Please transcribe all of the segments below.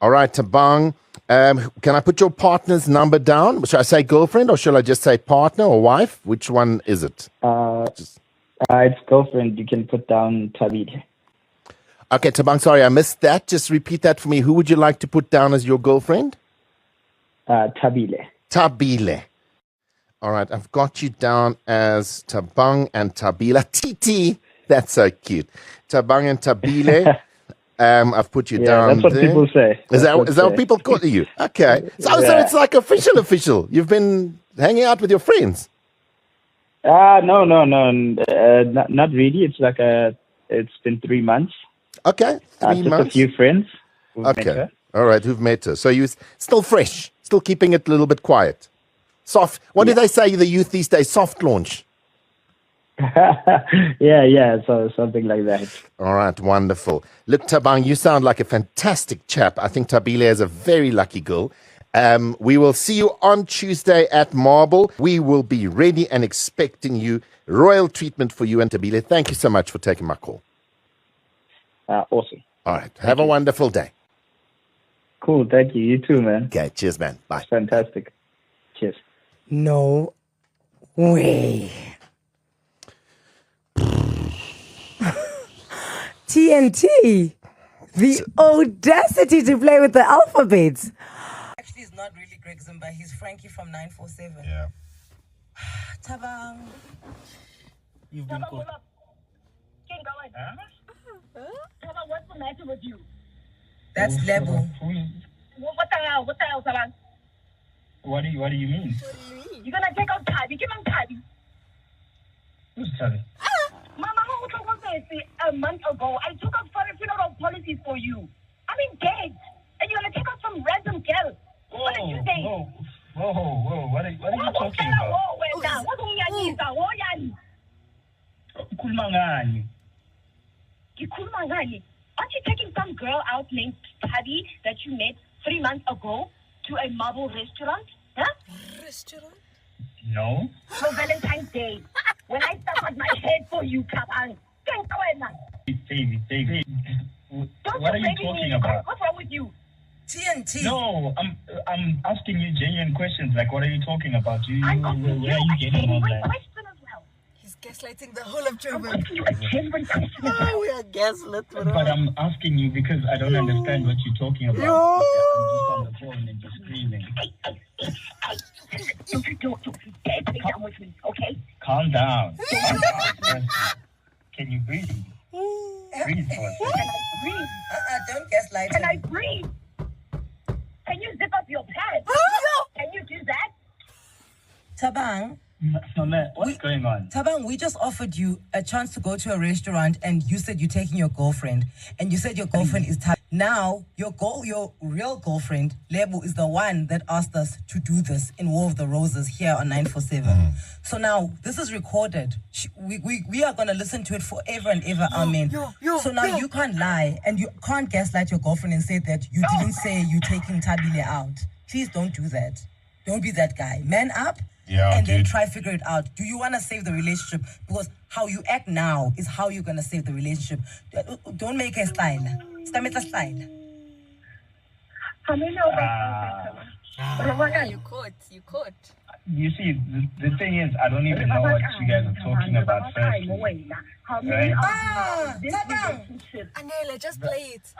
All right, Tabang. Can I put your partner's number down? Should I say girlfriend or shall I just say partner or wife? Which one is it? It's girlfriend. You can put down Tabile. Okay, Tabang, sorry, I missed that. Just repeat that for me. Who would you like to put down as your girlfriend? Tabile. Tabile. All right, I've got you down as Tabang and Tabila. TT. That's so cute. Tabang and Tabile. I've put you down. That's what there. people say. Is that what people call you? Okay. So it's like official. You've been hanging out with your friends. No. Not really. It's like it's been 3 months. Okay. 3 months. Just a few friends. Okay. All right. Who've met her. So you're still fresh, still keeping it a little bit quiet. Soft. What do they say the youth these days? Soft launch. Yeah. So something like that. All right. Wonderful. Look, Tabang, you sound like a fantastic chap. I think Tabile is a very lucky girl. We will see you on Tuesday at Marble. We will be ready and expecting you. Royal treatment for you and Tabile. Thank you so much for taking my call. Awesome. All right. Have a wonderful day. Cool. Thank you. You too, man. Okay. Cheers, man. Bye. It's fantastic. Cheers. No way. TNT. The audacity to play with the alphabets. Actually, it's not really Greg Zimba. He's Frankie from 947. Yeah. Tabang. You've been called. What's the matter with you? That's Lebo. What the hell? What the hell, Saban? What do you mean? You're gonna take out Tabi. Give him Tabi. Who's Tabi? Mama, how was this a month ago? I took out for funeral policies for you. I'm engaged. And you're gonna take out some random girl. What did you say? Whoa. What are you talking about? Kulmangani. Aren't you taking some girl out named Tabi that you met 3 months ago to a marble restaurant? Huh? Restaurant? No. For Valentine's Day. When I stuck my head for you, Kabang. David. Don't What are you you baby talking me. about? What's wrong with you? TNT. No, I'm asking you genuine questions. Like, what are you talking about? I'm asking Where are you you a getting all genuine that? question as well. He's gaslighting the whole of I'm Joburg. asking you a genuine question as well. We are gaslit. But I'm asking you because I don't understand what you're talking about. Yo. I'm just on the phone and just screaming. Don't dare play down with me, okay? Calm down. Can you breathe? Breathe for a Can second. I breathe? Don't gaslight Can I him. breathe? Can you zip up your pants? Can you do that? Tabang. Mama, what's going on? Tabang, we just offered you a chance to go to a restaurant and you said you're taking your girlfriend. And you said your girlfriend is Tab. Now, your real girlfriend, Lebo, is the one that asked us to do this in War of the Roses here on 947. So now, this is recorded. We are going to listen to it forever and ever. Amen. So now you can't lie and you can't gaslight your girlfriend and say that you didn't say you're taking Tabile out. Please don't do that. Don't be that guy. Man up. Yeah, and then dude. try figure it out. Do you want to save the relationship? Because how you act now is how you're gonna save the relationship. Don't make a style. Stammet a style. You caught. You see, the thing is, I don't even know what you guys are talking about firstly. Right? Anela, just play it.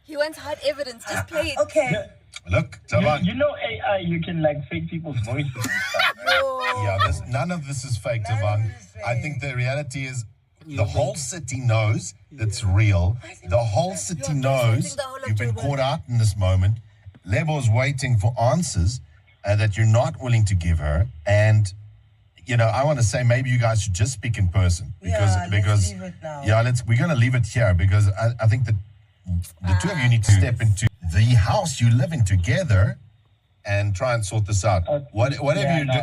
He wants hard evidence. Just play it. Okay. Look, Tabang. You know AI, you can like fake people's voices and stuff, right? Yeah, none of this is fake, Tabang. I think the reality is the whole city knows it's real. The whole city knows you've been caught out in this moment. Lebo's waiting for answers that you're not willing to give her. And, you know, I want to say maybe you guys should just speak in person. Because, let's leave it now. Yeah, we're going to leave it here because I think that the two of you need to step into the house you live in together and try and sort this out. Whatever Yeah, you no, do,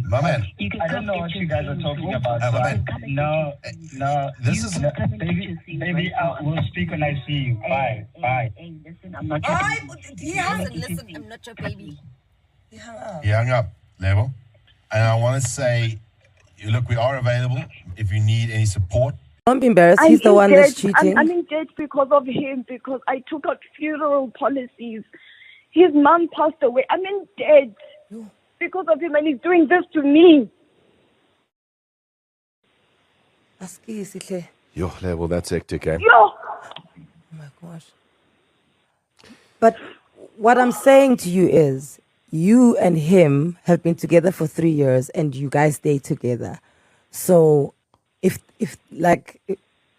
my man. I don't know what you guys are talking about. my So man. no. This is Baby, we'll speak when I see you. Bye. Hey, listen, I'm not Listen, I'm not your baby. He hung up. He hung up, Lebo. And I want to say, look, we are available if you need any support. Don't be embarrassed. I'm He's the in one that's debt. cheating. I'm in debt because of him, because I took out funeral policies. His mom passed away. I'm in debt because of him, and he's doing this to me. Askisihle. Yo, Lebo, that's hectic, eh? Yo! Oh my gosh. But what I'm saying to you is, you and him have been together for 3 years and you guys stay together. So if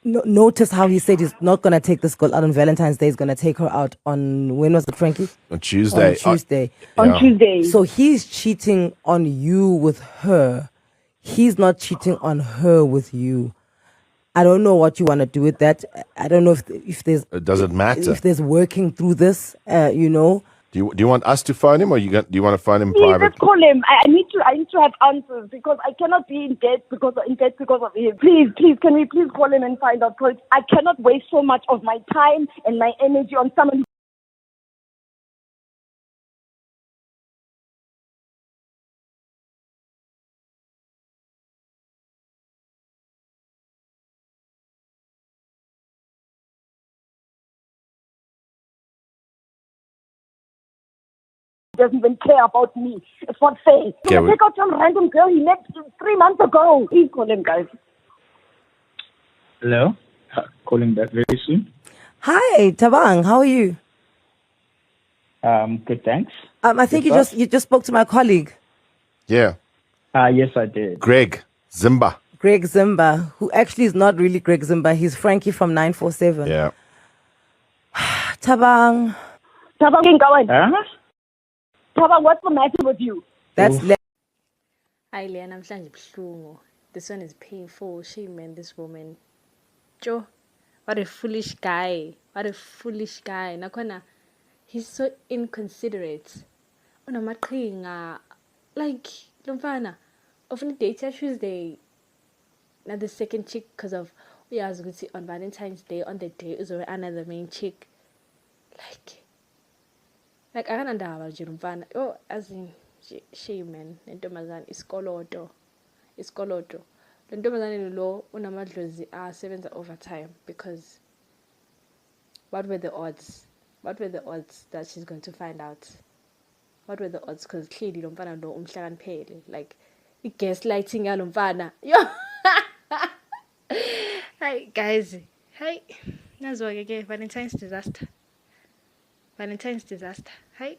notice how he said he's not going to take this girl out on Valentine's Day, he's going to take her out on, when was it, Frankie? On Tuesday. On Tuesday. On Tuesday. So he's cheating on you with her. He's not cheating on her with you. I don't know what you want to do with that. I don't know if there's... Does it matter? If there's working through this, you know. Do you want us to phone him, or do you want to phone him Please, private? let's call him. I need to have answers, because I cannot be in debt because of him. Please, can we please call him and find out? Because I cannot waste so much of my time and my energy on someone. Doesn't even care about me. It's not fair. Okay, Take out some random girl he met 3 months ago. Please call him, guys. Hello? Calling back very soon. Hi, Tabang. How are you? Good, thanks. I think Yourself? you just spoke to my colleague, Yeah. Yes, I did. Greg Zimba. Greg Zimba, who actually is not really Greg Zimba. He's Frankie from 947. Yeah. Tabang. Tabang, going. Huh? Tabang, what's the matter with you? That's Hayi leya namhlanje buhlungu. This one is painful. Shame man, this woman. Joe, what a foolish guy. What a foolish guy. Nakhona, he's so inconsiderate. Unamaqhinga. Like, lo mfana, often date Tuesday. Now the second chick, because of, uyazi ukuthi on Valentine's Day, on the day, is another main chick. Like akanandaba nje umfana. Oh, as in shame man. Lentombazane isikoloto. Lentombazane lo unamadlozi asebenza overtime, because what were the odds? What were the odds that she's going to find out? What were the odds? Because clearly lo mfana lo umhlakaniphele. Like i-gaslighting yalo mfana. Yo. Hi guys. Hi. Nazo ke Valentine's disaster. Hi.